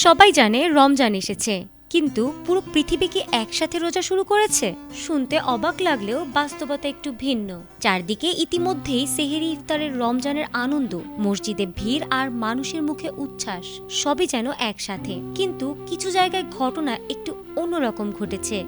সবাই জানে রমজান এসেছে, কিন্তু পুরো পৃথিবী কি একসাথে রোজা শুরু করেছে? শুনতে অবাক লাগলেও বাস্তবতা একটু ভিন্ন। চারদিকে ইতিমধ্যেই সেহেরি ইফতারের রমজানের আনন্দ, মসজিদে ভিড় আর মানুষের মুখে উচ্ছ্বাস, সবই যেন একসাথে। কিন্তু কিছু জায়গায় ঘটনা একটু অন্যরকম ঘটেছে।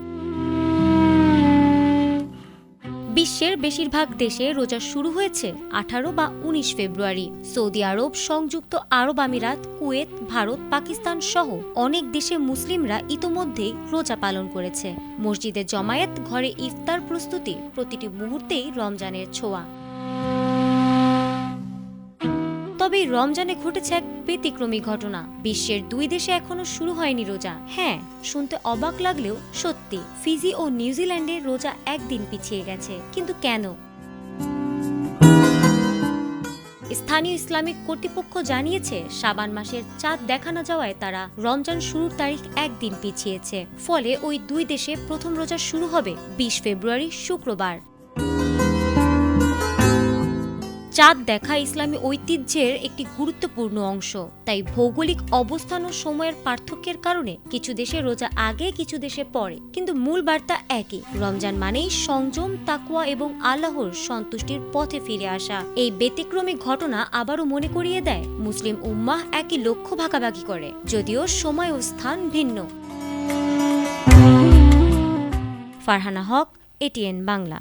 বিশ্বের বেশিরভাগ দেশে রোজা শুরু হয়েছে 18 বা 19 ফেব্রুয়ারি। সৌদি আরব, সংযুক্ত আরব আমিরাত, কুয়েত, ভারত, পাকিস্তান সহ অনেক দেশে মুসলিমরা ইতোমধ্যেই রোজা পালন করেছে। মসজিদে জমায়েত, ঘরে ইফতার প্রস্তুতি, প্রতিটি মুহূর্তেই রমজানের ছোঁয়া। তবে রমজানে ঘটেছে এক ব্যতিক্রমী ঘটনা। বিশ্বের 2 দেশে এখনো শুরু হয়নি রোজা। হ্যাঁ, শুনতে অবাক লাগলেও সত্যি, ফিজি ও নিউজিল্যান্ডে রোজা একদিন পিছিয়ে গেছে। কিন্তু কেন? স্থানীয় ইসলামিক কর্তৃপক্ষ জানিয়েছে, শাবান মাসের চাঁদ দেখা না যাওয়ায় তারা রমজান শুরুর তারিখ একদিন পিছিয়েছে। ফলে ওই 2 দেশে প্রথম রোজা শুরু হবে 20 ফেব্রুয়ারি শুক্রবার। চাঁদ দেখা ইসলামী ঐতিহ্যের একটি গুরুত্বপূর্ণ অংশ। তাই ভৌগোলিক অবস্থান ও সময়ের পার্থক্যের কারণে কিছু দেশে রোজা আগে, কিছু দেশে পরে, কিন্তু মূল বার্তা একই। রমজান মানেই সংযম, তাকওয়া এবং আল্লাহর সন্তুষ্টির পথে ফিরে আসা। এই ব্যতিক্রমী ঘটনা আবারও মনে করিয়ে দেয়, মুসলিম উম্মাহ একই লক্ষ্য ভাগাভাগি করে, যদিও সময় ও স্থান ভিন্ন। ফারহানা হক, এটিএন বাংলা।